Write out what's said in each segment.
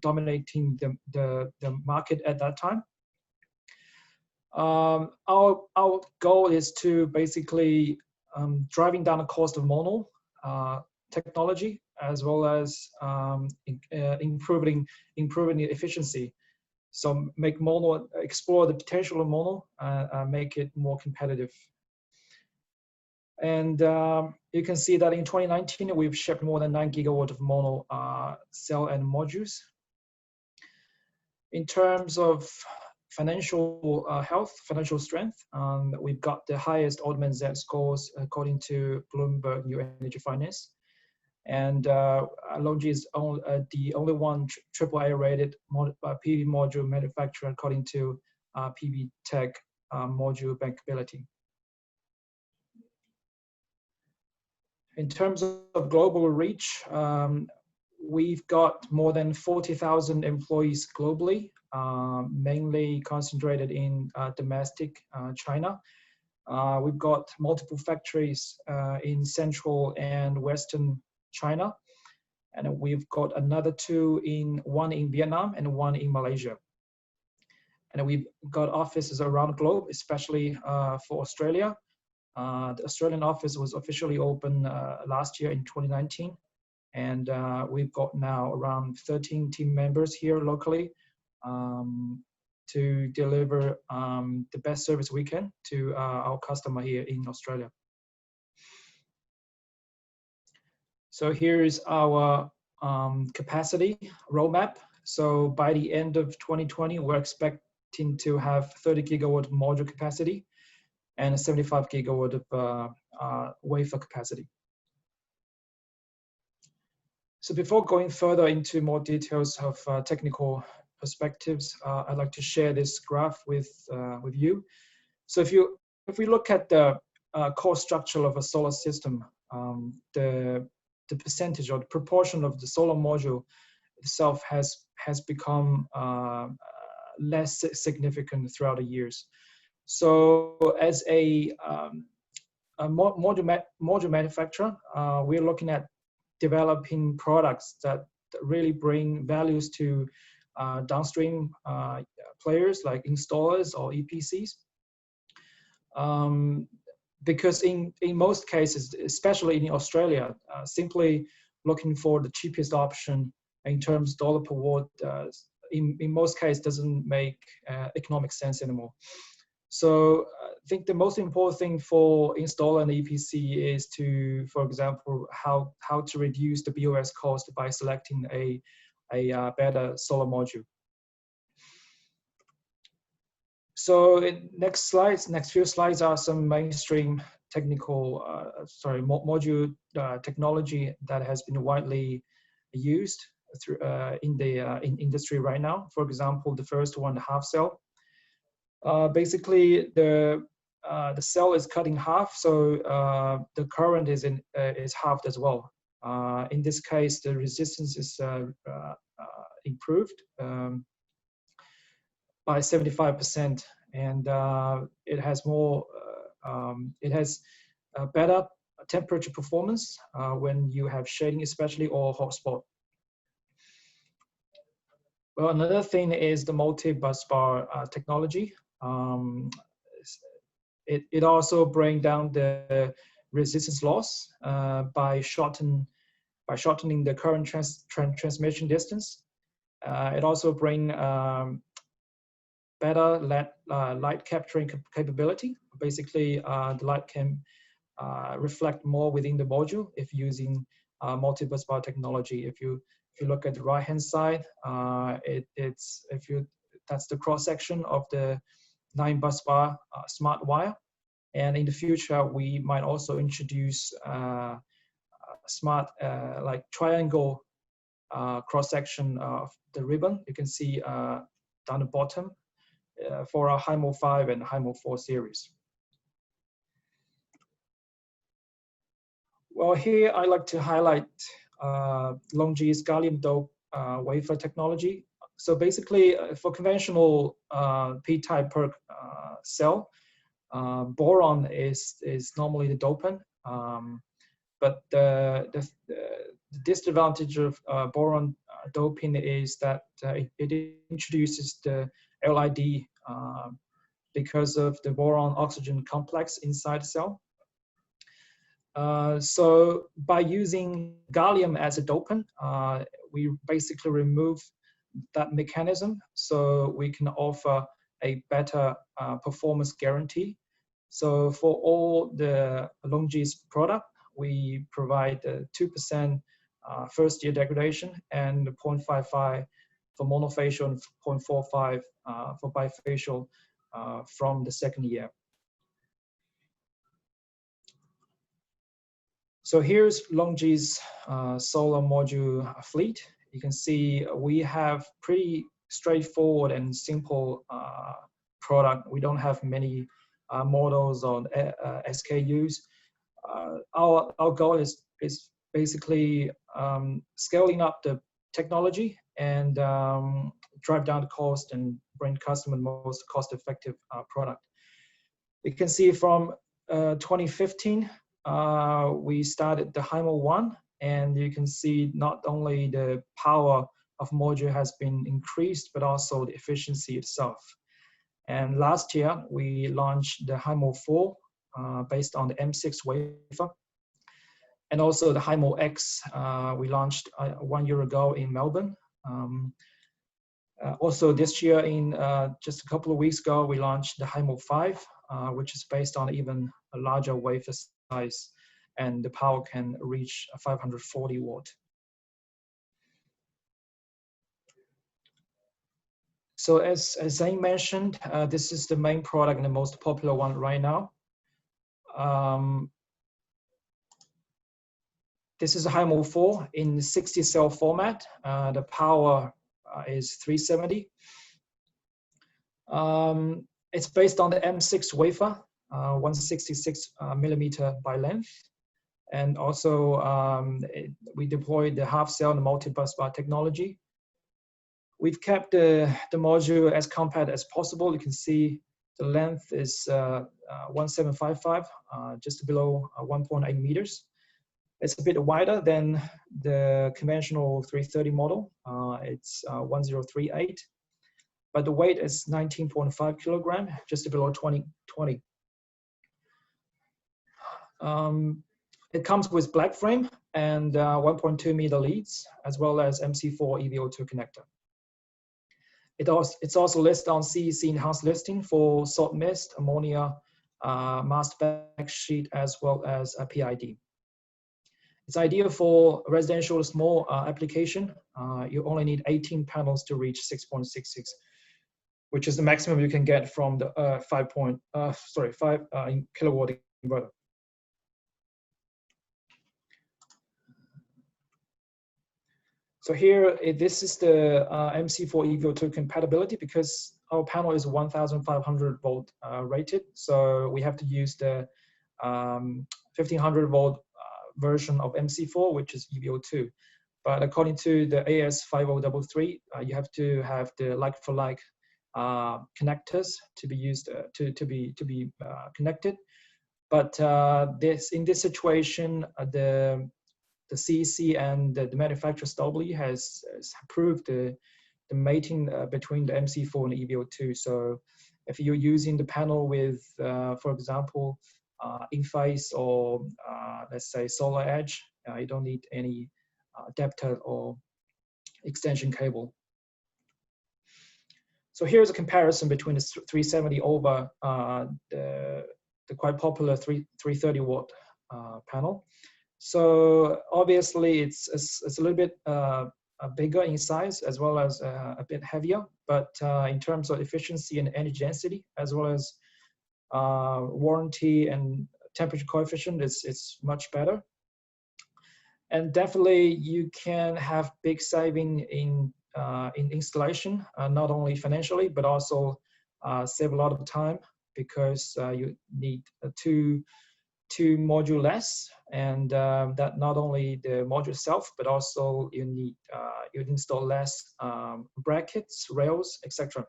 dominating the market at that time. Our goal is to basically driving down the cost of mono technology, as well as improving the efficiency. So make mono, explore the potential of mono, make it more competitive. And you can see that in 2019, we've shipped more than 9 gigawatt of mono cell and modules. In terms of financial health, financial strength, we've got the highest Oddman Z scores according to Bloomberg New Energy Finance. And LONGi is the only one AAA rated PV module manufacturer according to PV Tech module bankability. In terms of global reach, we've got more than 40,000 employees globally, mainly concentrated in domestic China. We've got multiple factories in central and western China, and we've got another one in Vietnam and one in Malaysia. And we've got offices around the globe, especially for Australia. The Australian office was officially open last year in 2019. And we've got now around 13 team members here locally to deliver the best service we can to our customer here in Australia. So here is our capacity roadmap. So by the end of 2020, we're expecting to have 30 gigawatt module capacity and 75 gigawatt of wafer capacity. So before going further into more details of technical perspectives, I'd like to share this graph with you. So if we look at the core structure of a solar system, the percentage or the proportion of the solar module itself has become less significant throughout the years. So as a module manufacturer, we're looking at developing products that really bring values to downstream players like installers or EPCs. Because in most cases, especially in Australia, simply looking for the cheapest option in terms of dollar per watt, in most cases doesn't make economic sense anymore. So I think the most important thing for installer and EPC is to, for example, how to reduce the BOS cost by selecting a better solar module. So next few slides are some mainstream technical, module technology that has been widely used through in industry right now. For example, the first one, the half cell. Basically, the cell is cut in half, so the current is halved as well. In this case, the resistance is improved by 75%, and it has more. It has better temperature performance when you have shading, especially, or hotspot. Well, another thing is the Multibus Bar Technology. It also brings down the resistance loss by shortening the current transmission distance. It also brings better light capturing capability. Basically, the light can reflect more within the module if using Multibus Bar technology. If you look at the right hand side, that's the cross section of the 9-bus bar smart wire. And in the future, we might also introduce smart like triangle cross section of the ribbon. You can see down the bottom for our Hymo V and Hymo IV series. Well, here I like to highlight LONGi's gallium dope wafer technology. So basically, for conventional P-type PERC cell, boron is normally the dopant, but the the disadvantage of boron doping is that it introduces the LID because of the boron-oxygen complex inside the cell. So by using gallium as a dopant, we basically remove that mechanism, so we can offer a better performance guarantee. So for all the LONGi's product, we provide 2% first year degradation and 0.55 for monofacial and 0.45 for bifacial from the second year. So here's LONGi's solar module fleet. You can see we have pretty straightforward and simple product. We don't have many models or SKUs. Our goal is basically scaling up the technology and drive down the cost and bring customer the most cost-effective product. You can see from 2015, we started the Hymo 1, and you can see not only the power of module has been increased, but also the efficiency itself. And last year, we launched the Hymo 4 based on the M6 wafer. And also the Hymo X, we launched 1 year ago in Melbourne. Also this year, just a couple of weeks ago, we launched the Hymo 5, which is based on even a larger wafer size, and the power can reach 540 watt. So as Zane mentioned, this is the main product and the most popular one right now. This is a Hymo 4 in 60 cell format. The power is 370. It's based on the M6 wafer, 166 millimeter by length. And also we deployed the half cell and the Multibus Bar Technology. We've kept the module as compact as possible. You can see the length is 1755, just below 1.8 meters. It's a bit wider than the conventional 330 model. It's 1038, but the weight is 19.5 kilogram, just below 20. It comes with black frame and 1.2 meter leads, as well as MC4 Eco2 connector. It's also listed on CEC enhanced listing for salt mist, ammonia, masked backsheet, as well as a PID. It's ideal for residential small application. You only need 18 panels to reach 6.66, which is the maximum you can get from the 5 kilowatt inverter. So here, this is the MC4 Eco2 compatibility, because our panel is 1,500 volt rated. So we have to use the 1,500 volt version of MC4, which is Eco2. But according to the AS5033, you have to have the like-for-like connectors to be used to be connected. But in this situation, the CEC and the manufacturer globally has approved the mating between the MC4 and the Eco2. So if you're using the panel with, for example, in-phase or let's say solar edge, you don't need any adapter or extension cable. So here's a comparison between the 370 over the quite popular 330 watt panel. So obviously it's a little bit bigger in size, as well as a bit heavier, but in terms of efficiency and energy density, as well as warranty and temperature coefficient, it's much better. And definitely you can have big saving in installation, not only financially, but also save a lot of time, because you need two module less, and that not only the module itself, but also you need you install less brackets, rails, etc.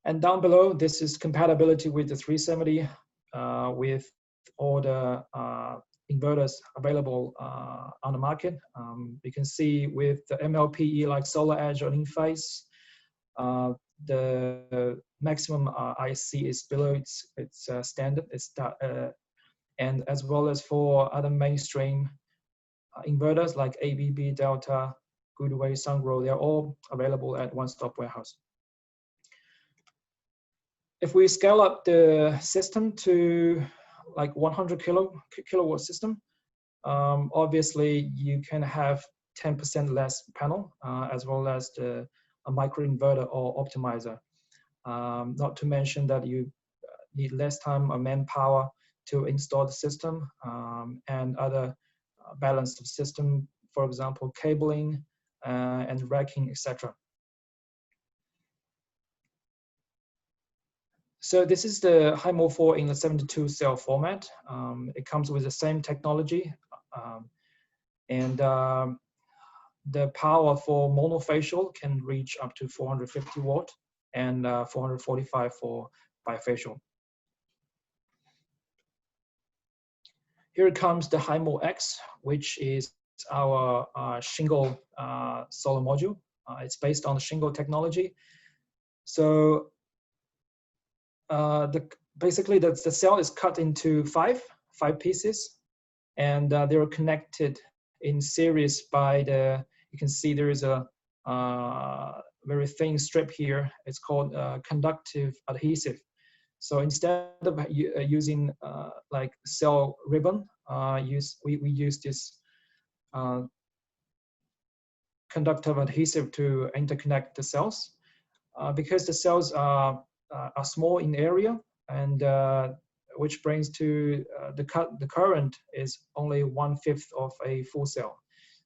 And down below, this is compatibility with the 370 with all the inverters available on the market. You can see with the MLPE like Solar Edge or Inphase, the maximum IC is below its standard. And as well as for other mainstream inverters like ABB, Delta, Goodway, Sungrow, they're all available at One Stop Warehouse. If we scale up the system to like 100 kilowatt system, obviously you can have 10% less panel, as well as a microinverter or optimizer. Not to mention that you need less time or manpower to install the system, and other balance of system, for example, cabling and racking, etc. So this is the Hymo IV in the 72 cell format. It comes with the same technology, and the power for monofacial can reach up to 450 watt and 445 for bifacial. Here comes the Hymo X, which is our shingle solar module. It's based on the shingle technology. So basically the cell is cut into five pieces, and they are connected in series by you can see there is a very thin strip here. It's called conductive adhesive. So instead of using like cell ribbon, we use this conductive adhesive to interconnect the cells. Because the cells are small in area, and which brings to the current is only 1/5 of a full cell.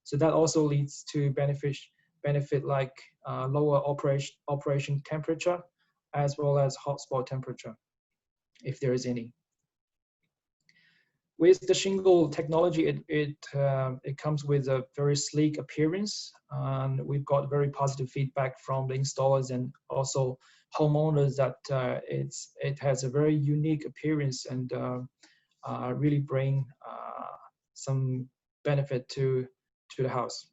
So that also leads to benefit like lower operation temperature, as well as hotspot temperature, if there is any. With the shingle technology, it comes with a very sleek appearance, and we've got very positive feedback from the installers and also homeowners that it has a very unique appearance and really bring some benefit to the house.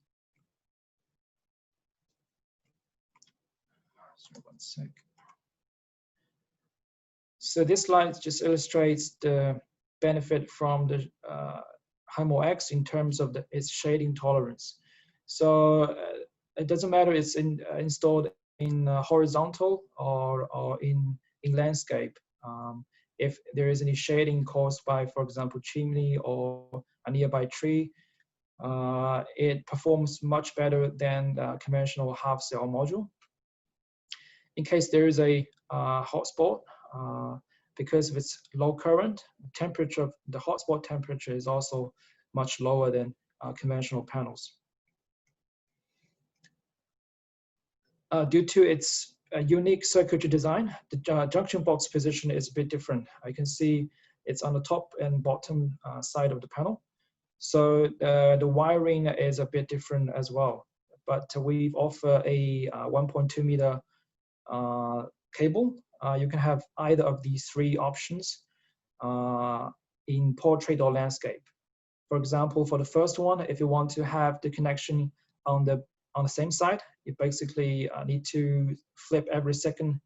So 1 sec. So this slide just illustrates the benefit from the Hymo X in terms of its shading tolerance. So it doesn't matter it's installed in horizontal or in landscape. If there is any shading caused by, for example, chimney or a nearby tree, it performs much better than the conventional half cell module. In case there is a hotspot, because of its low current, temperature, the hotspot temperature is also much lower than conventional panels. Due to its unique circuitry design, the junction box position is a bit different. I can see it's on the top and bottom side of the panel. So the wiring is a bit different as well. But we offer a 1.2 meter cable. You can have either of these three options in portrait or landscape. For example, for the first one, if you want to have the connection on the same side, you basically need to flip every second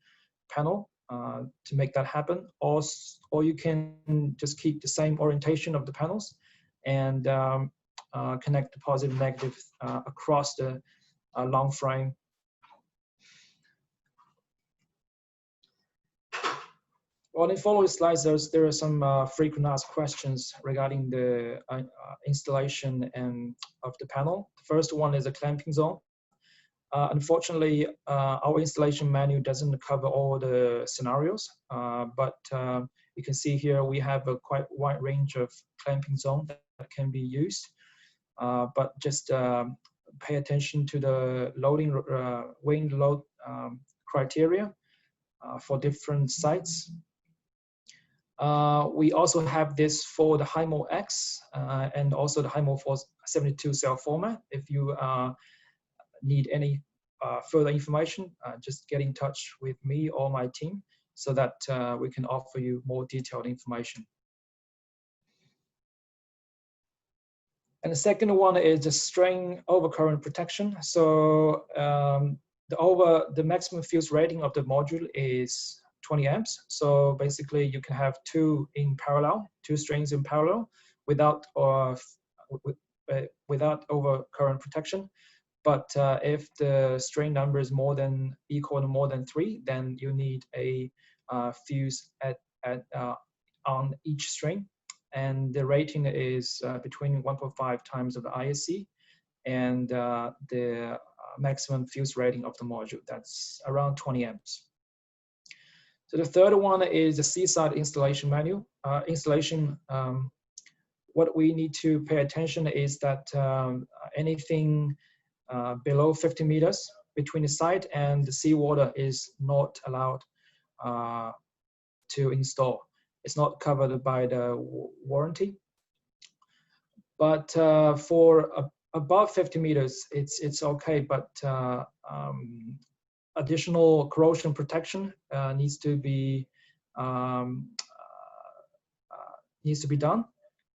panel to make that happen. Or you can just keep the same orientation of the panels and connect the positive and negative across the long frame. On the following slides, there are some frequent asked questions regarding the installation of the panel. The first one is a clamping zone. Unfortunately, our installation manual doesn't cover all the scenarios, but you can see here we have a quite wide range of clamping zone that can be used. But just pay attention to the loading wind load criteria for different sites. We also have this for the Hymo X and also the Hymo IV 72 cell format. If you need any further information, just get in touch with me or my team so that we can offer you more detailed information. And the second one is the strain overcurrent protection. So the maximum fuse rating of the module is 20 amps. So basically you can have two strains in parallel without overcurrent protection. But if the strain number is equal to more than 3, then you need a fuse on each strain. And the rating is between 1.5 times of the ISC and the maximum fuse rating of the module. That's around 20 amps. So the third one is the seaside installation manual. What we need to pay attention is that anything below 50 meters between the site and the seawater is not allowed to install. It's not covered by the warranty. But for above 50 meters, it's okay. But additional corrosion protection needs to be done.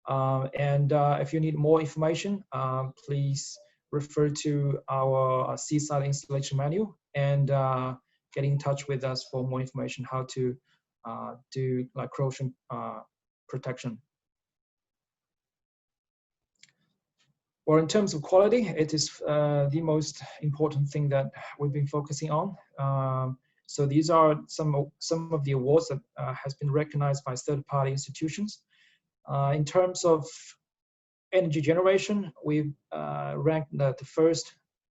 And if you need more information, please refer to our seaside installation manual and get in touch with us for more information how to do like corrosion protection. Well, in terms of quality, it is the most important thing that we've been focusing on. So these are some of the awards that has been recognized by third-party institutions. In terms of energy generation, we've ranked the first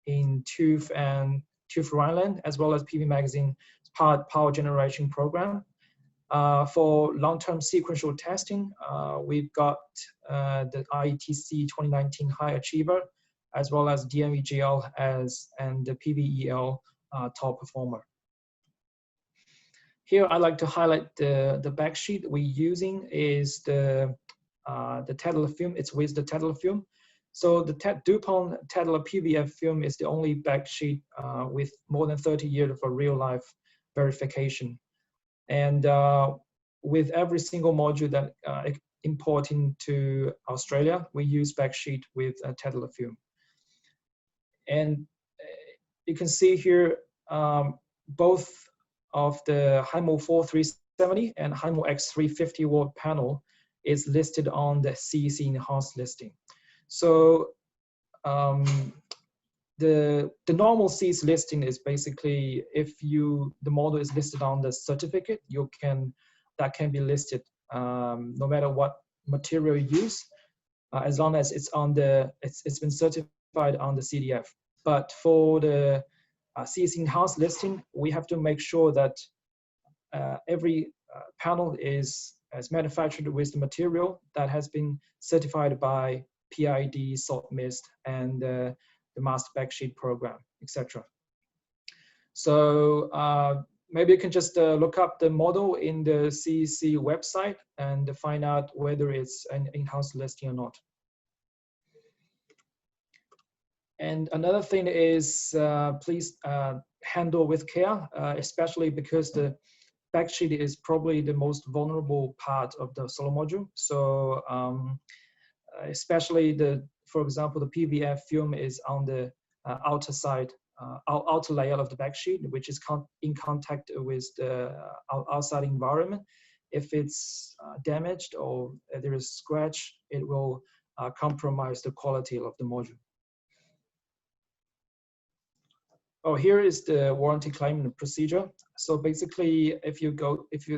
in TÜV and TÜV Rheinland, as well as PV Magazine's power generation program. For long-term sequential testing, we've got the IETC 2019 High Achiever, as well as DMEGL and the PVEL top performer. Here, I'd like to highlight the backsheet we're using is the Tedlar film. It's with the Tedlar film. So the DuPont Tedlar PVF film is the only backsheet with more than 30 years of a real-life verification. And with every single module that importing to Australia, we use backsheet with a Tedlar film. And you can see here both of the Hymo IV 370 and Hymo X 350 watt panel is listed on the CEC enhanced listing. So the normal CEC listing is basically if the model is listed on the certificate, that can be listed no matter what material you use, as long as it's been certified on the CDF. But for the CEC enhanced listing, we have to make sure that every panel is manufactured with the material that has been certified by PID, salt mist, and the master backsheet program, etc. So maybe you can just look up the model in the CEC website and find out whether it's an enhanced listing or not. And another thing is please handle with care, especially because the backsheet is probably the most vulnerable part of the solar module. So especially for example, the PVF film is on the outer side, outer layer of the backsheet, which is in contact with the outside environment. If it's damaged or there is scratch, it will compromise the quality of the module. Oh, here is the warranty claim and procedure. So basically, if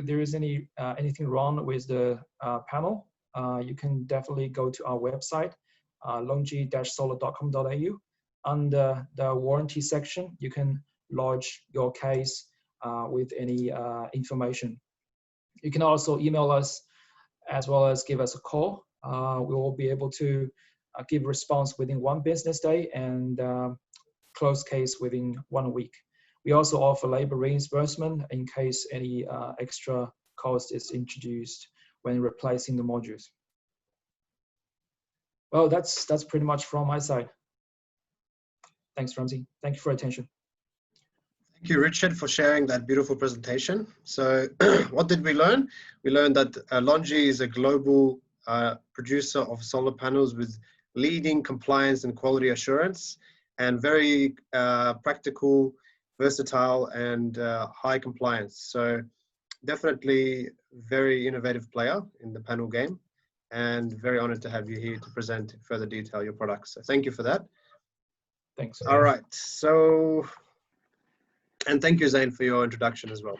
there is anything wrong with the panel, you can definitely go to our website, longi-solar.com.au. Under the warranty section, you can lodge your case with any information. You can also email us as well as give us a call. We will be able to give a response within 1 business day and close case within 1 week. We also offer labor reimbursement in case any extra cost is introduced when replacing the modules. Well, that's pretty much from my side. Thanks, Ramsey. Thank you for your attention. Thank you, Richard, for sharing that beautiful presentation. So what did we learn? We learned that LONGi is a global producer of solar panels with leading compliance and quality assurance, and very practical, versatile, and high compliance. So definitely very innovative player in the panel game, and very honored to have you here to present in further detail your products. So thank you for that. Thanks. All right. So, and thank you, Zain, for your introduction as well.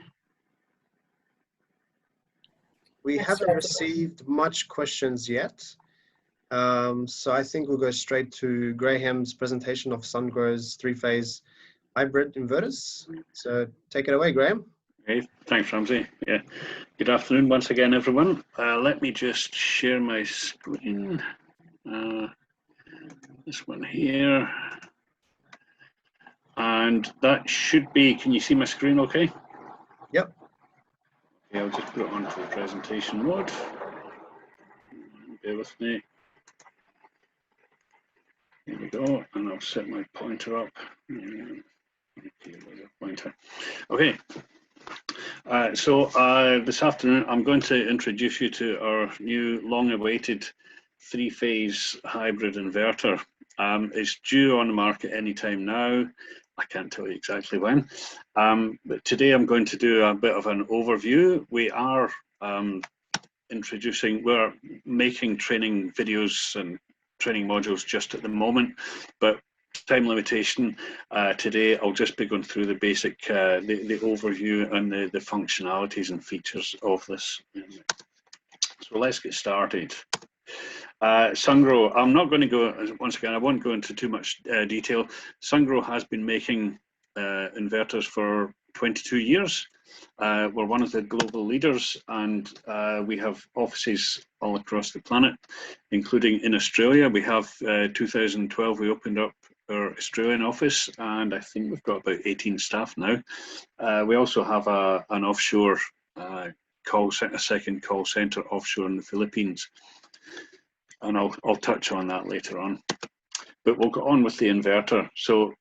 We haven't received much questions yet. So I think we'll go straight to Graham's presentation of Sungrow's 3-phase hybrid inverters. So take it away, Graham. Okay, thanks, Ramsey. Yeah, good afternoon once again, everyone. Let me just share my screen. This one here. And that should be, can you see my screen okay? Yep. Okay, I'll just put it onto the presentation mode. Bear with me. There we go, and I'll set my pointer up. Okay, there's a pointer. Okay, so this afternoon I'm going to introduce you to our new long-awaited 3-phase hybrid inverter. It's due on the market anytime now. I can't tell you exactly when, but today I'm going to do a bit of an overview. We are we're making training videos and training modules just at the moment, but time limitation, today I'll just be going through the basic, the overview and the functionalities and features of this. So let's get started. Sungrow, I'm not going to go, once again, I won't go into too much detail. Sungrow has been making inverters for 22 years. We're one of the global leaders, and we have offices all across the planet, including in Australia. We have 2012, we opened up our Australian office, and I think we've got about 18 staff now. We also have an offshore call center, a second call center offshore in the Philippines. And I'll touch on that later on. But we'll go on with the inverter. So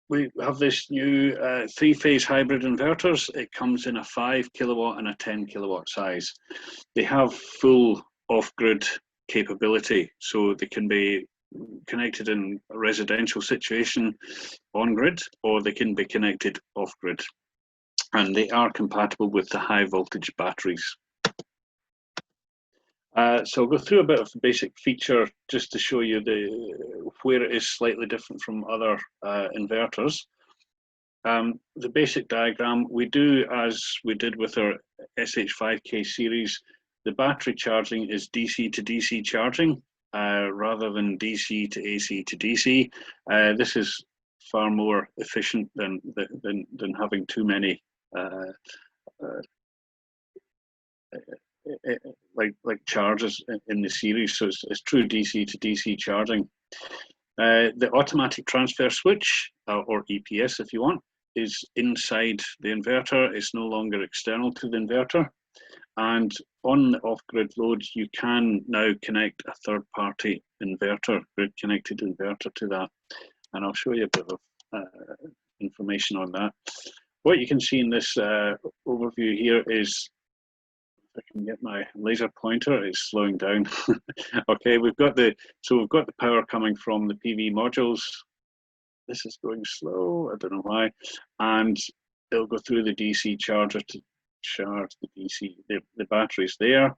we have this new 3-phase hybrid inverters. It comes in a 5 kilowatt and a 10 kilowatt size. They have full off-grid capability, so they can be connected in a residential situation on grid, or they can be connected off grid. And they are compatible with the high voltage batteries. So I'll go through a bit of the basic feature just to show you where it is slightly different from other inverters. The basic diagram, we do as we did with our SH5K series. The battery charging is DC to DC charging rather than DC to AC to DC. This is far more efficient than having too many like chargers in the series, so it's true DC to DC charging. The automatic transfer switch, or EPS if you want, is inside the inverter. It's no longer external to the inverter. And on the off-grid loads, you can now connect a third-party inverter, grid-connected inverter to that. And I'll show you a bit of information on that. What you can see in this overview here is, I can get my laser pointer, it's slowing down. Okay, we've got the power coming from the PV modules. This is going slow, I don't know why. And it'll go through the DC charger to charge the DC, the batteries there.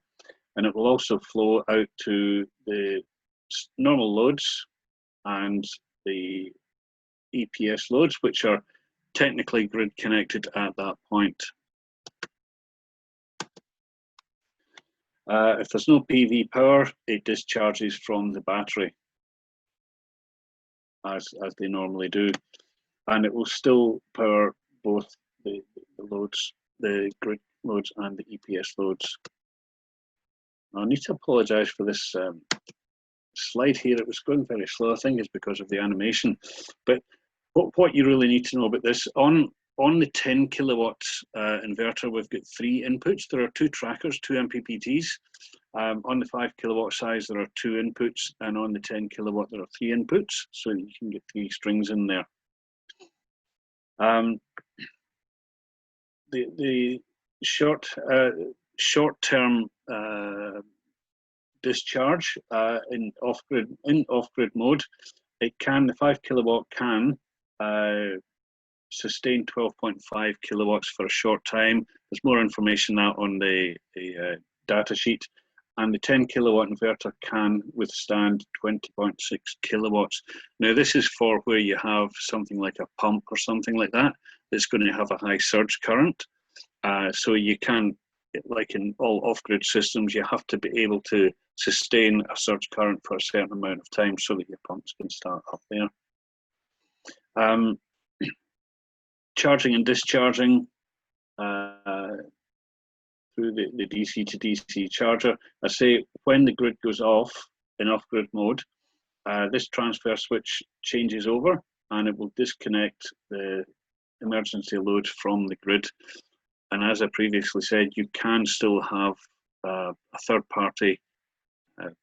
And it will also flow out to the normal loads and the EPS loads, which are technically grid connected at that point. If there's no PV power, it discharges from the battery as they normally do, and it will still power both the loads, the grid loads and the EPS loads. I need to apologize for this slide here. It was going very slow. I think it's because of the animation. But what you really need to know about this, on the 10 kilowatt inverter, we've got 3 inputs. There are 2 trackers, 2 MPPTs. On the 5 kilowatt size, there are 2 inputs, and on the 10 kilowatt, there are 3 inputs, so you can get 3 strings in there. The short-term discharge in off-grid mode. It can, the 5 kilowatt can sustain 12.5 kilowatts for a short time. There's more information out on the data sheet. And the 10 kilowatt inverter can withstand 20.6 kilowatts. Now this is for where you have something like a pump or something like that that's going to have a high surge current. So you can, like in all off-grid systems, you have to be able to sustain a surge current for a certain amount of time so that your pumps can start up there. Charging and discharging through the DC to DC charger. I say when the grid goes off in off-grid mode, this transfer switch changes over and it will disconnect the emergency load from the grid. And as I previously said, you can still have a third-party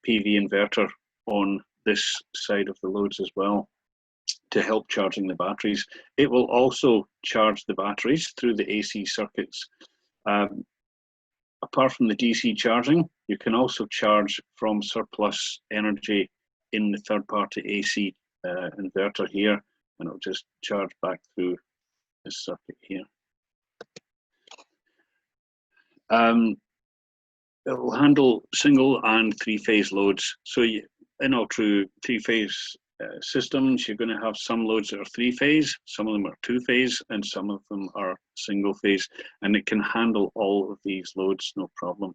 PV inverter on this side of the loads as well to help charging the batteries. It will also charge the batteries through the AC circuits. Apart from the DC charging, you can also charge from surplus energy in the third-party AC inverter here, and it'll just charge back through this circuit here. It will handle single and three-phase loads. So in all true three-phase systems, you're going to have some loads that are three-phase, some of them are two-phase, and some of them are single-phase, and it can handle all of these loads, no problem.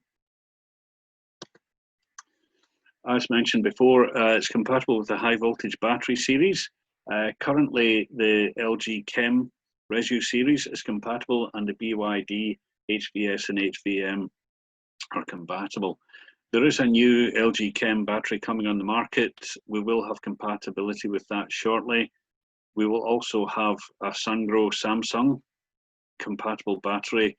As mentioned before, it's compatible with the high voltage battery series. Currently, the LG Chem Resu series is compatible, and the BYD, HVS, and HVM are compatible. There is a new LG Chem battery coming on the market. We will have compatibility with that shortly. We will also have a Sungrow Samsung compatible battery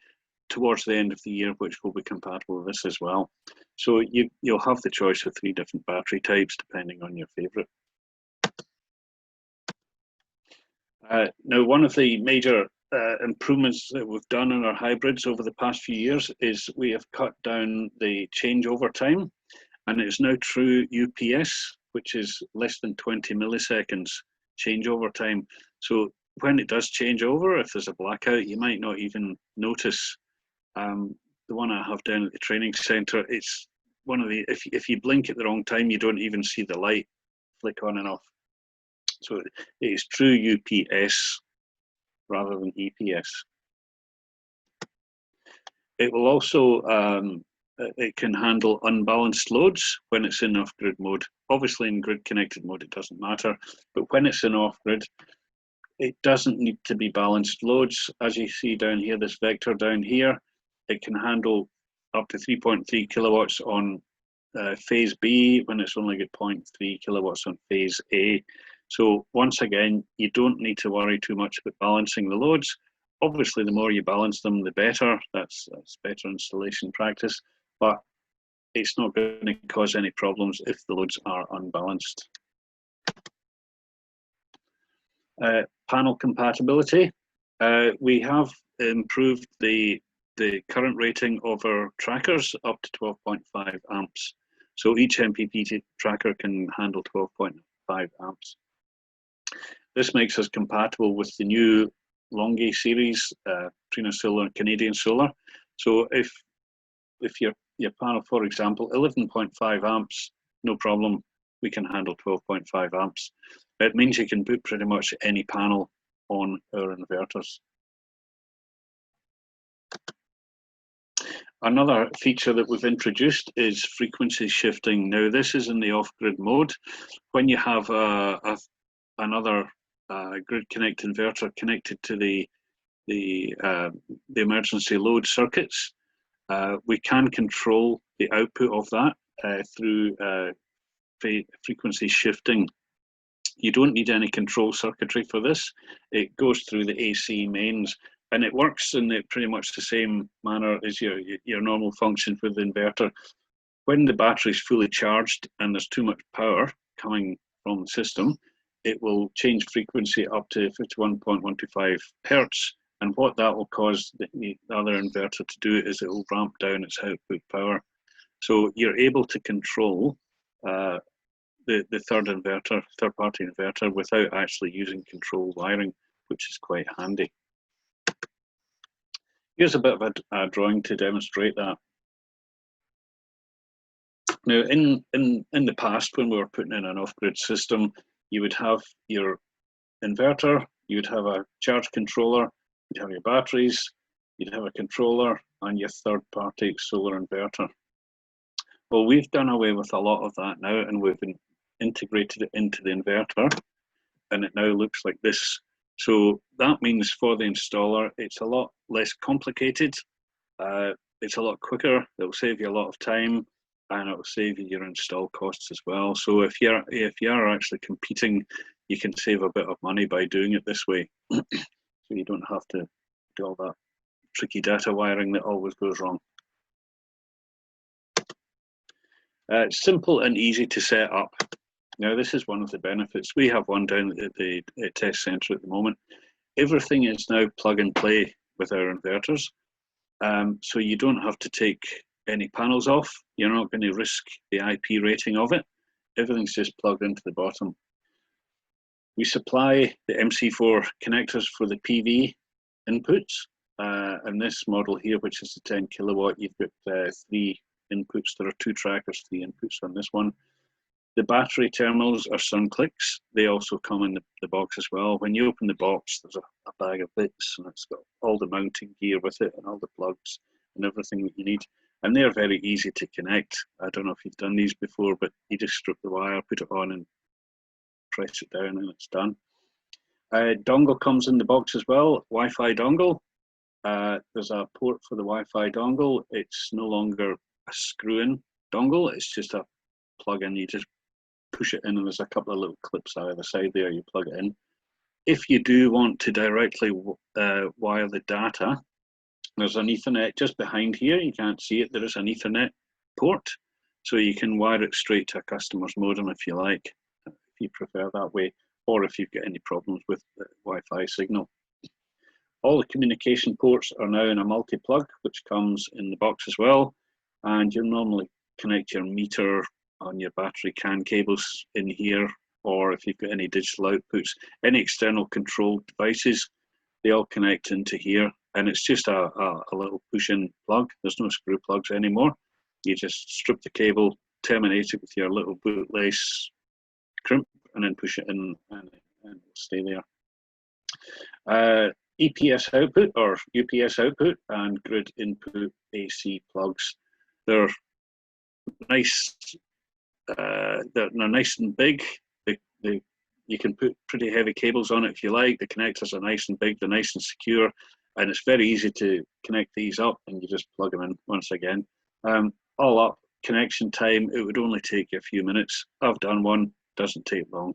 towards the end of the year, which will be compatible with this as well. So you'll have the choice of 3 different battery types depending on your favorite. Now, one of the major improvements that we've done in our hybrids over the past few years is we have cut down the changeover time, and it's now true UPS, which is less than 20 milliseconds changeover time. So when it does change over, if there's a blackout, you might not even notice. The one I have down at the training center, it's one of the, if you blink at the wrong time, you don't even see the light flick on and off. So it is true UPS rather than EPS. It will also, it can handle unbalanced loads when it's in off-grid mode. Obviously in grid-connected mode it doesn't matter, but when it's in off-grid, it doesn't need to be balanced loads. As you see down here, this vector down here, it can handle up to 3.3 kilowatts on phase B when it's only got 0.3 kilowatts on phase A. So once again, you don't need to worry too much about balancing the loads. Obviously, the more you balance them, the better. That's better installation practice, but it's not going to cause any problems if the loads are unbalanced. Panel compatibility. We have improved the current rating of our trackers up to 12.5 amps. So each MPPT tracker can handle 12.5 amps. This makes us compatible with the new LONGi series, Trina Solar and Canadian Solar. So if your panel, for example, 11.5 amps, no problem, we can handle 12.5 amps. It means you can put pretty much any panel on our inverters. Another feature that we've introduced is frequency shifting. Now this is in the off-grid mode. When you have another grid connect inverter connected to the emergency load circuits, we can control the output of that through frequency shifting. You don't need any control circuitry for this. It goes through the AC mains, and it works in pretty much the same manner as your normal function with the inverter. When the battery is fully charged and there's too much power coming from the system, it will change frequency up to 51.125 hertz. And what that will cause the other inverter to do is it will ramp down its output power. So you're able to control the third-party inverter without actually using control wiring, which is quite handy. Here's a bit of a drawing to demonstrate that. Now, in the past, when we were putting in an off-grid system, you would have your inverter, you would have a charge controller, you'd have your batteries, you'd have a controller, and your third-party solar inverter. Well, we've done away with a lot of that now, and we've integrated it into the inverter, and it now looks like this. So that means for the installer, it's a lot less complicated, it's a lot quicker, it'll save you a lot of time, and it'll save you your install costs as well. So if you're actually competing, you can save a bit of money by doing it this way. So you don't have to do all that tricky data wiring that always goes wrong. Simple and easy to set up. Now, this is one of the benefits. We have one down at the test center at the moment. Everything is now plug and play with our inverters. So you don't have to take any panels off. You're not going to risk the IP rating of it. Everything's just plugged into the bottom. We supply the MC4 connectors for the PV inputs. And this model here, which is the 10 kilowatt, you've got 3 inputs. There are 2 trackers, 3 inputs on this one. The battery terminals are SunClicks. They also come in the box as well. When you open the box, there's a bag of bits, and it's got all the mounting gear with it and all the plugs and everything that you need. And they're very easy to connect. I don't know if you've done these before, but you just strip the wire, put it on and press it down and it's done. Dongle comes in the box as well, Wi-Fi dongle. There's a port for the Wi-Fi dongle. It's no longer a screw-in dongle, it's just a plug-in. You just push it in and there's a couple of little clips either side there, you plug it in. If you do want to directly wire the data, there's an Ethernet just behind here. You can't see it. There is an Ethernet port, so you can wire it straight to a customer's modem if you like, if you prefer that way, or if you've got any problems with the Wi-Fi signal. All the communication ports are now in a multi-plug, which comes in the box as well, and you'll normally connect your meter on your battery CAN cables in here, or if you've got any digital outputs, any external control devices, they all connect into here. And it's just a little push-in plug. There's no screw plugs anymore. You just strip the cable, terminate it with your little bootlace crimp, and then push it in, and it'll stay there. EPS output or UPS output and grid input AC plugs. They're nice. They're nice and big. You can put pretty heavy cables on it if you like. The connectors are nice and big. They're nice and secure. And it's very easy to connect these up, and you just plug them in once again. All up, connection time, it would only take you a few minutes. I've done one, doesn't take long.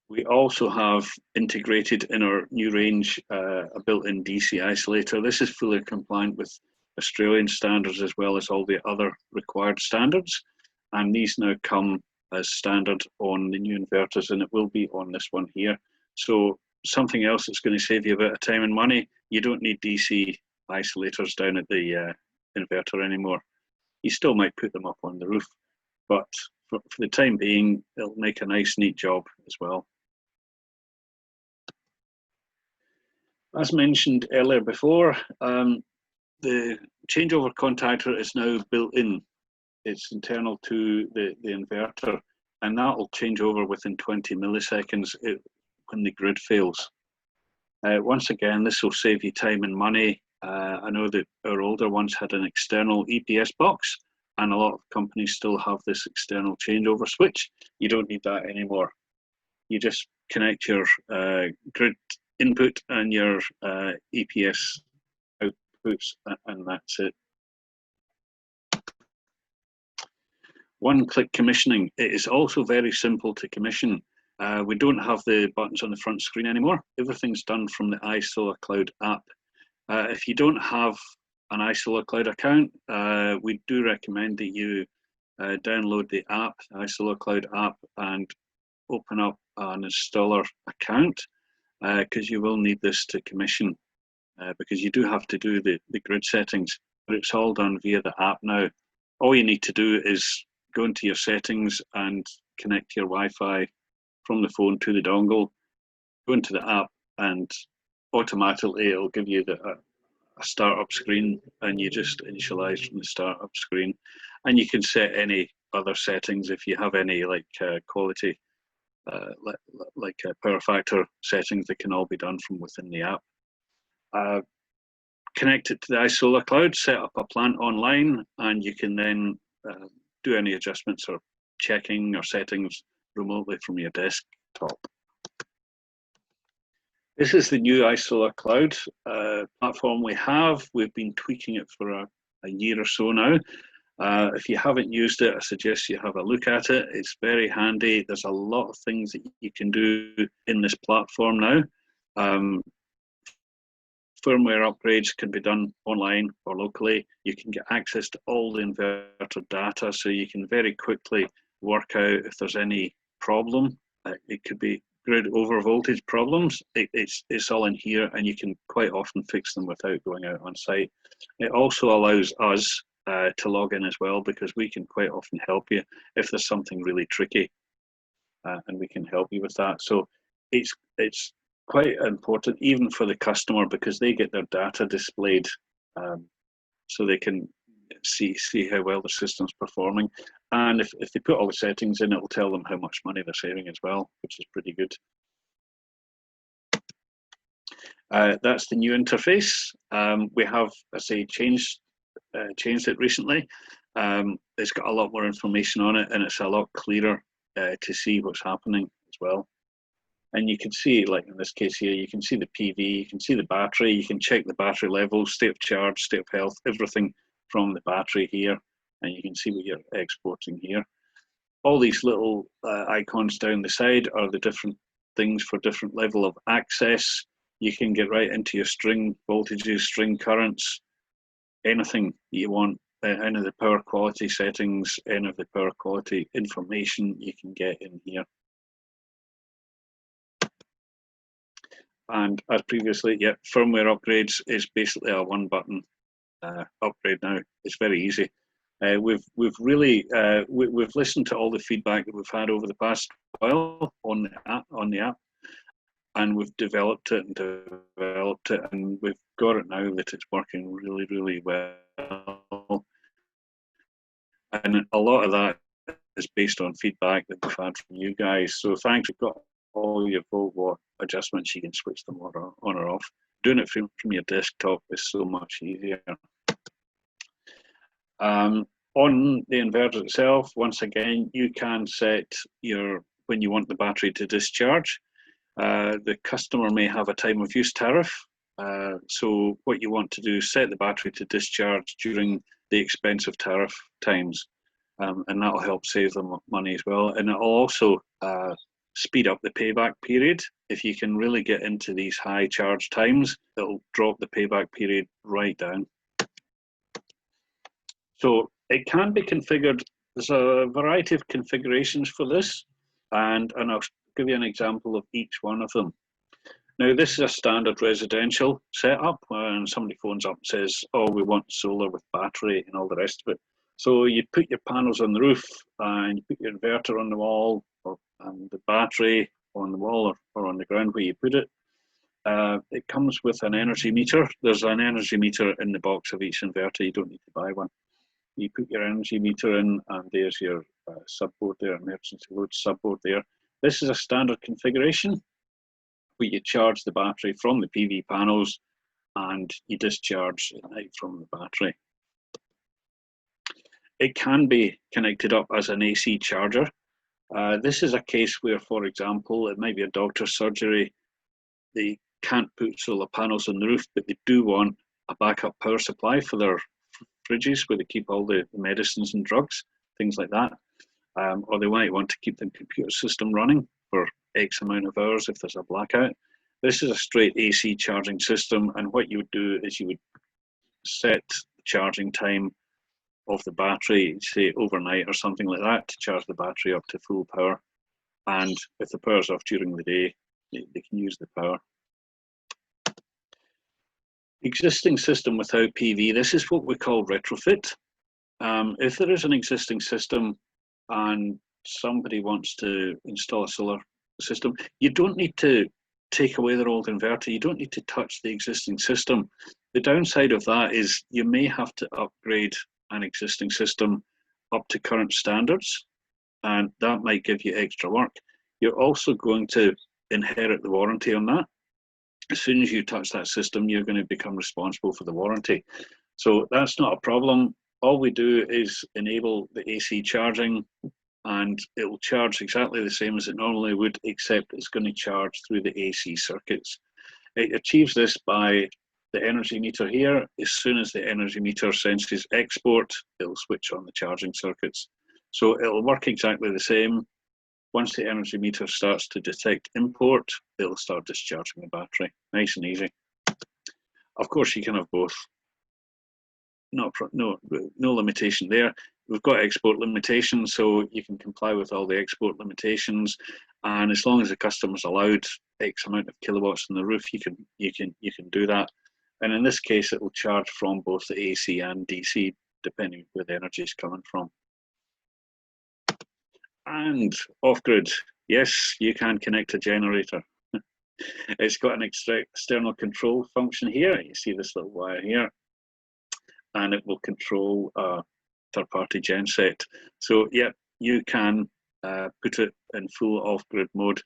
We also have integrated in our new range a built-in DC isolator. This is fully compliant with Australian standards as well as all the other required standards. And these now come as standard on the new inverters, and it will be on this one here. So something else that's going to save you a bit of time and money, you don't need DC isolators down at the inverter anymore. You still might put them up on the roof, but for the time being, it'll make a nice, neat job as well. As mentioned earlier before, the changeover contactor is now built in. It's internal to the inverter, and that will change over within 20 milliseconds when the grid fails. Once again, this will save you time and money. I know that our older ones had an external EPS box, and a lot of companies still have this external changeover switch. You don't need that anymore. You just connect your grid input and your EPS outputs, and that's it. One-click commissioning. It is also very simple to commission. We don't have the buttons on the front screen anymore. Everything's done from the iSolarCloud app. If you don't have an iSolarCloud account, we do recommend that you download the app, the iSolarCloud app, and open up an installer account, because you will need this to commission, because you do have to do the grid settings. it's all done via the app now. All you need to do is go into your settings and connect your Wi-Fi from the phone to the dongle, go into the app, and automatically it'll give you a startup screen, and you just initialize from the startup screen. And you can set any other settings if you have any like quality, like power factor settings. They can all be done from within the app. Connect it to the Isola Cloud, set up a plant online, and you can then do any adjustments or checking or settings remotely from your desktop. This is the new Isola Cloud platform we have. We've been tweaking it for a year or so now. If you haven't used it, I suggest you have a look at it. It's very handy. There's a lot of things that you can do in this platform now. Firmware upgrades can be done online or locally. You can get access to all the inverter data, so you can very quickly work out if there's any problem. It could be grid over voltage problems. It's all in here, and you can quite often fix them without going out on site. It also allows us to log in as well, because we can quite often help you if there's something really tricky, and we can help you with that. So it's quite important even for the customer, because they get their data displayed, so they can see how well the system's performing. And if they put all the settings in, it will tell them how much money they're saving as well, which is pretty good. That's the new interface. We have, I say, changed it recently. It's got a lot more information on it, and it's a lot clearer to see what's happening as well. And you can see, like in this case here, you can see the PV, you can see the battery, you can check the battery levels, state of charge, state of health, everything from the battery here, and you can see what you're exporting here. All these little icons down the side are the different things for different level of access. You can get right into your string voltages, string currents, anything you want, any of the power quality settings, any of the power quality information you can get in here. And as previously, yeah, firmware upgrades is basically a one-button upgrade now. It's very easy. We've listened to all the feedback that we've had over the past while on the app, and we've developed it, and we've got it now that it's working really, really well. And a lot of that is based on feedback that we've had from you guys. So thanks. We've got all your volt watt adjustments. You can switch them on or off. Doing it from your desktop is so much easier. On the inverter itself, once again, you can set when you want the battery to discharge. The customer may have a time of use tariff. So what you want to do is set the battery to discharge during the expensive tariff times. And that'll help save them money as well. And it'll also speed up the payback period. If you can really get into these high charge times, it'll drop the payback period right down. So it can be configured. There's a variety of configurations for this, and I'll give you an example of each one of them. Now, this is a standard residential setup, and somebody phones up and says, oh, we want solar with battery and all the rest of it. So you put your panels on the roof, and you put your inverter on the wall, and the battery on the wall or on the ground where you put it. It comes with an energy meter. There's an energy meter in the box of each inverter. You don't need to buy one. You put your energy meter in, and there's your subboard there, emergency load subboard there. This is a standard configuration where you charge the battery from the PV panels and you discharge at night from the battery. It can be connected up as an AC charger. This is a case where, for example, it might be a doctor's surgery. They can't put solar panels on the roof, but they do want a backup power supply for their fridges where they keep all the medicines and drugs, things like that. Or they might want to keep the computer system running for X amount of hours if there's a blackout. This is a straight AC charging system, and what you would do is you would set the charging time of the battery, say overnight or something like that, to charge the battery up to full power. And if the power's off during the day, they can use the power. Existing system without PV, this is what we call retrofit. If there is an existing system and somebody wants to install a solar system, you don't need to take away their old inverter. You don't need to touch the existing system. The downside of that is you may have to upgrade an existing system up to current standards, and that might give you extra work. You're also going to inherit the warranty on that. As soon as you touch that system, you're going to become responsible for the warranty. So that's not a problem. All we do is enable the AC charging, and it will charge exactly the same as it normally would, except it's going to charge through the AC circuits. It achieves this by the energy meter here. As soon as the energy meter senses export, it'll switch on the charging circuits. So it'll work exactly the same. Once the energy meter starts to detect import, it'll start discharging the battery. Nice and easy. Of course, you can have both. No limitation there. We've got export limitations, so you can comply with all the export limitations. And as long as the customer's allowed X amount of kilowatts on the roof, you can do that. And in this case, it will charge from both the AC and DC, depending where the energy is coming from. And off-grid, yes, you can connect a generator. It's got an external control function here. You see this little wire here, and it will control a third-party genset. So yeah, you can put it in full off-grid mode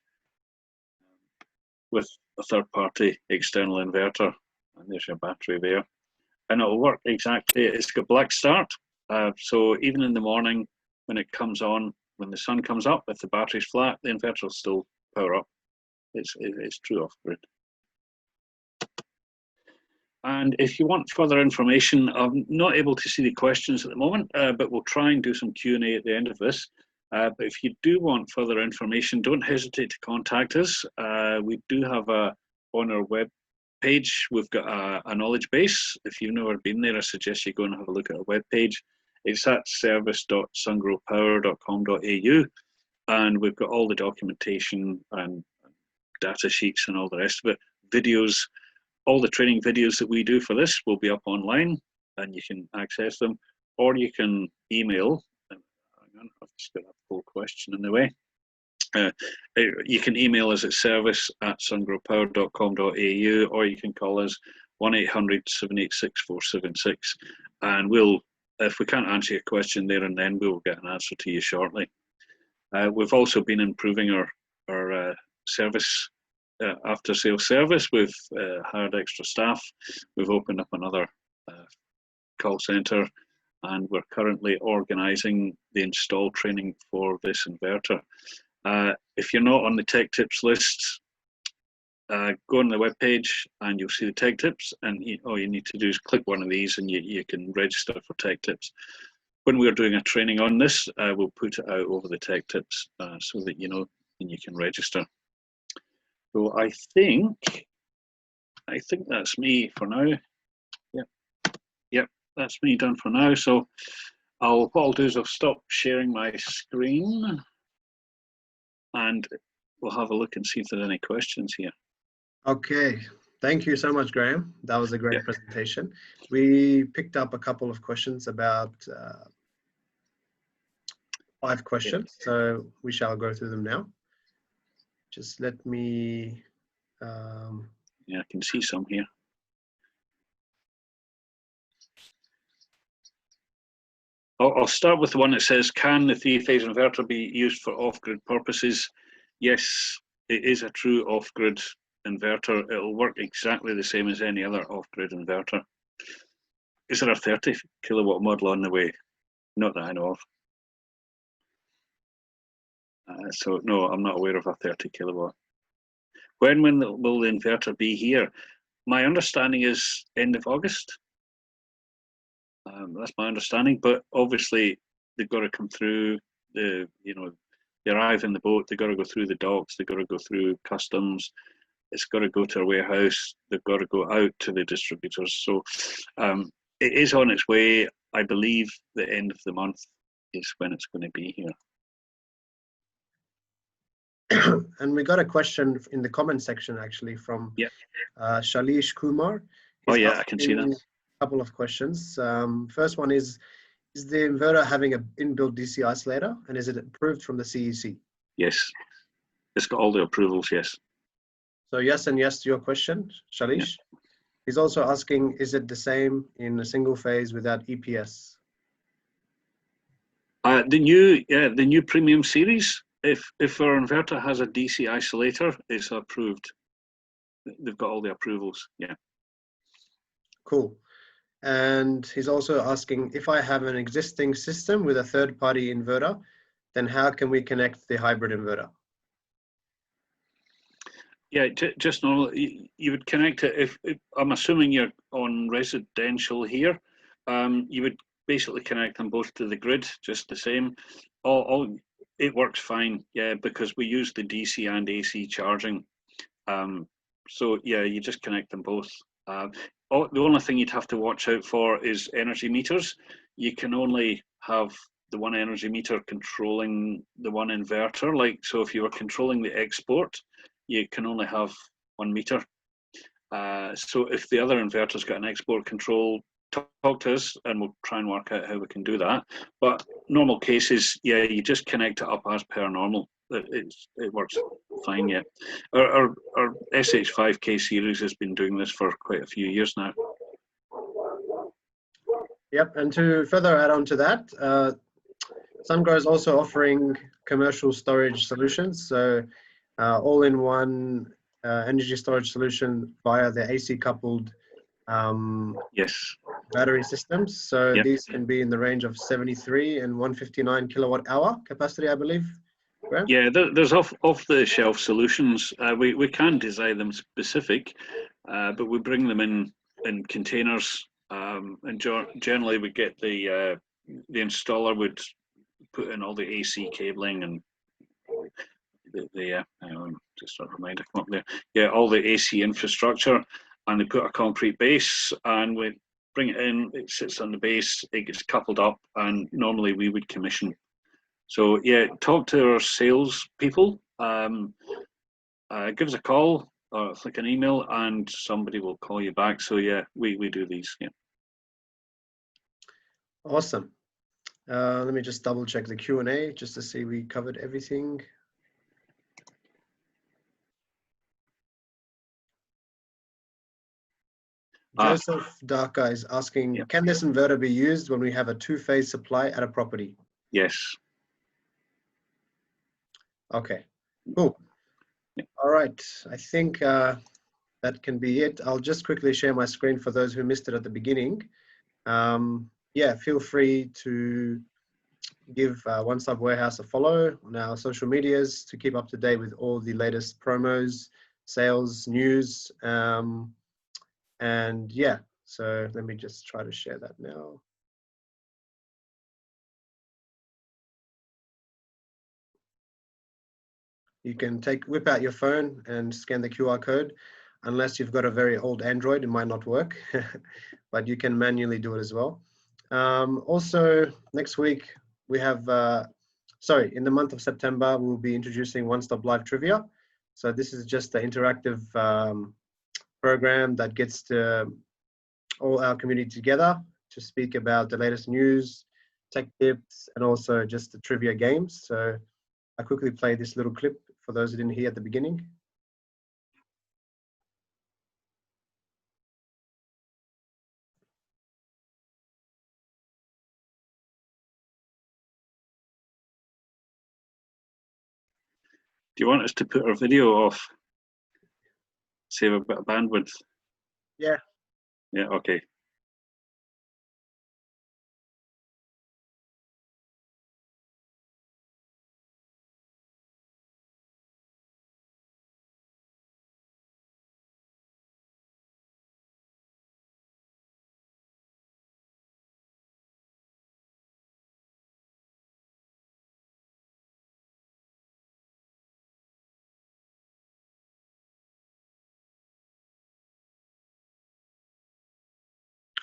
with a third-party external inverter, and there's your battery there. And it'll work exactly, it's got black start, so even in the morning when it comes on, when the sun comes up, if the battery's flat, the inverter will still power up. It's true off-grid. And if you want further information, I'm not able to see the questions at the moment, but we'll try and do some Q&A at the end of this. But if you do want further information, don't hesitate to contact us. We do have on our web page, we've got a knowledge base. If you've never been there, I suggest you go and have a look at our web page. It's at service.sungrowpower.com.au, and we've got all the documentation and data sheets and all the rest of it. Videos, all the training videos that we do for this will be up online, and you can access them, or you can email. Hang on, I've just got that full question in the way. You can email us at service@sungrowpower.com.au, or you can call us 1-800-786-476, and we'll, if we can't answer your question there and then, we will get an answer to you shortly. We've also been improving our service, after-sales service. We've hired extra staff. We've opened up another call centre, and we're currently organising the install training for this inverter. If you're not on the tech tips list, go on the webpage and you'll see the tech tips, and all you need to do is click one of these and you can register for tech tips. When we're doing a training on this, we'll put it out over the tech tips so that you know and you can register. So I think that's me for now. Yep, that's me done for now. So what I'll do is I'll stop sharing my screen, and we'll have a look and see if there's any questions here. Okay, thank you so much, Graham. That was a great presentation. We picked up a couple of questions, about 5 questions, so we shall go through them now. Just let me... yeah, I can see some here. I'll start with the one that says, can the 3-phase inverter be used for off-grid purposes? Yes, it is a true off-grid inverter. It'll work exactly the same as any other off-grid inverter. Is there a 30 kilowatt model on the way? Not that I know of. So no, I'm not aware of a 30 kilowatt. When will the inverter be here? My understanding is end of August. That's my understanding, but obviously they've got to come through the, they arrive in the boat, they've got to go through the docks, they've got to go through customs, it's got to go to a warehouse, they've got to go out to the distributors. So it is on its way. I believe the end of the month is when it's going to be here. And we got a question in the comment section actually from Shalish Kumar. Oh He's yeah, I can see that. asking a couple of questions. First one is the inverter having an inbuilt DC isolator, and is it approved from the CEC? Yes, it's got all the approvals. Yes. So yes and yes to your question, Shalish. Yeah. He's also asking, is it the same in a single phase without EPS? The new premium series. If our inverter has a DC isolator, it's approved. They've got all the approvals. Yeah. Cool. And he's also asking, if I have an existing system with a third-party inverter, then how can we connect the hybrid inverter? Yeah, just normally you would connect it. If I'm assuming you're on residential here, you would basically connect them both to the grid, just the same. All it works fine. Yeah, because we use the DC and AC charging. So yeah, you just connect them both. The only thing you'd have to watch out for is energy meters. You can only have the one energy meter controlling the one inverter. Like, so if you were controlling the export, you can only have 1 meter. So if the other inverter's got an export control, talk to us and we'll try and work out how we can do that. But normal cases, yeah, you just connect it up as per normal. It works fine, yeah. Our SH5K series has been doing this for quite a few years now. Yep, and to further add on to that, Sungrow is also offering commercial storage solutions. So all-in-one energy storage solution via the AC coupled Yes. battery systems. So Yep. these can be in the range of 73 and 159 kilowatt hour capacity, I believe. Graham? Yeah, there's off-the-shelf solutions. We can design them specific, but we bring them in containers, and generally we get the installer would put in all the AC cabling and just a reminder, come up there. Yeah, all the AC infrastructure, and they put a concrete base, and we bring it in. It sits on the base. It gets coupled up, and normally we would commission. So yeah, talk to our sales people. Give us a call or click an email, and somebody will call you back. So yeah, we do these. Yeah. Awesome. Let me just double check the Q&A just to see we covered everything. Joseph Darka is asking, yeah. Can this inverter be used when we have a two-phase supply at a property? Yes. Okay, cool. Yeah. All right, I think that can be it. I'll just quickly share my screen for those who missed it at the beginning. Yeah, feel free to give One Stop Warehouse a follow on our social medias to keep up to date with all the latest promos, sales, news, and yeah, so let me just try to share that now. You can whip out your phone and scan the QR code. Unless you've got a very old Android, it might not work, but you can manually do it as well. Also, next week we have, in the month of September, we'll be introducing One Stop Live Trivia. So this is just an interactive program that gets all our community together to speak about the latest news, tech tips, and also just the trivia games. So I quickly play this little clip for those who didn't hear at the beginning. Do you want us to put our video off? Save a bit of bandwidth? Yeah. Yeah, okay.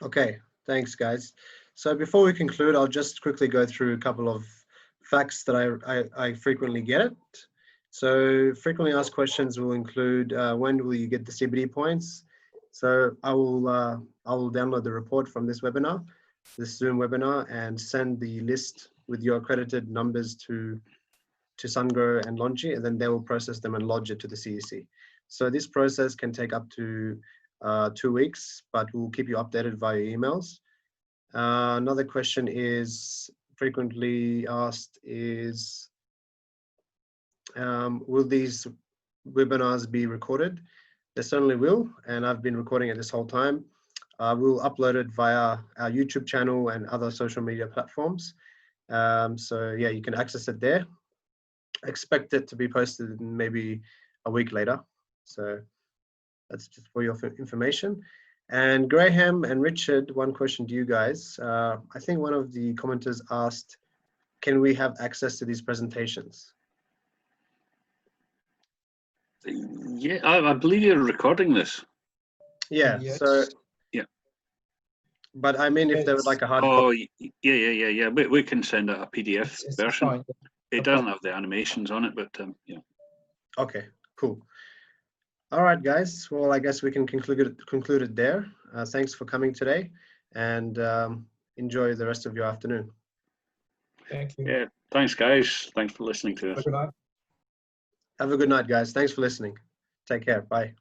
Okay, thanks guys. So before we conclude, I'll just quickly go through a couple of facts that I frequently get. So frequently asked questions will include, when will you get the CBD points? So I will download the report from this webinar, this Zoom webinar, and send the list with your accredited numbers to Sungrow and LONGi, and then they will process them and lodge it to the CEC. So this process can take up to 2 weeks, but we'll keep you updated via emails. Another question is frequently asked is, will these webinars be recorded? They certainly will, and I've been recording it this whole time. We'll upload it via our YouTube channel and other social media platforms. So yeah, you can access it there. Expect it to be posted maybe a week later. So that's just for your information. And Graham and Richard, one question to you guys. I think one of the commenters asked, can we have access to these presentations? Yeah, I believe you're recording this. Yeah, Yes. so. Yeah. But I mean, if there was like a hard copy. Oh, yeah. We can send out a PDF It's version. fine. It No doesn't problem. have the animations on it, but yeah. Okay, cool. All right, guys. Well, I guess we can conclude it there. Thanks for coming today, and enjoy the rest of your afternoon. Thank you. Yeah, thanks, guys. Thanks for listening to us. Good night. Have a good night, guys. Thanks for listening. Take care. Bye.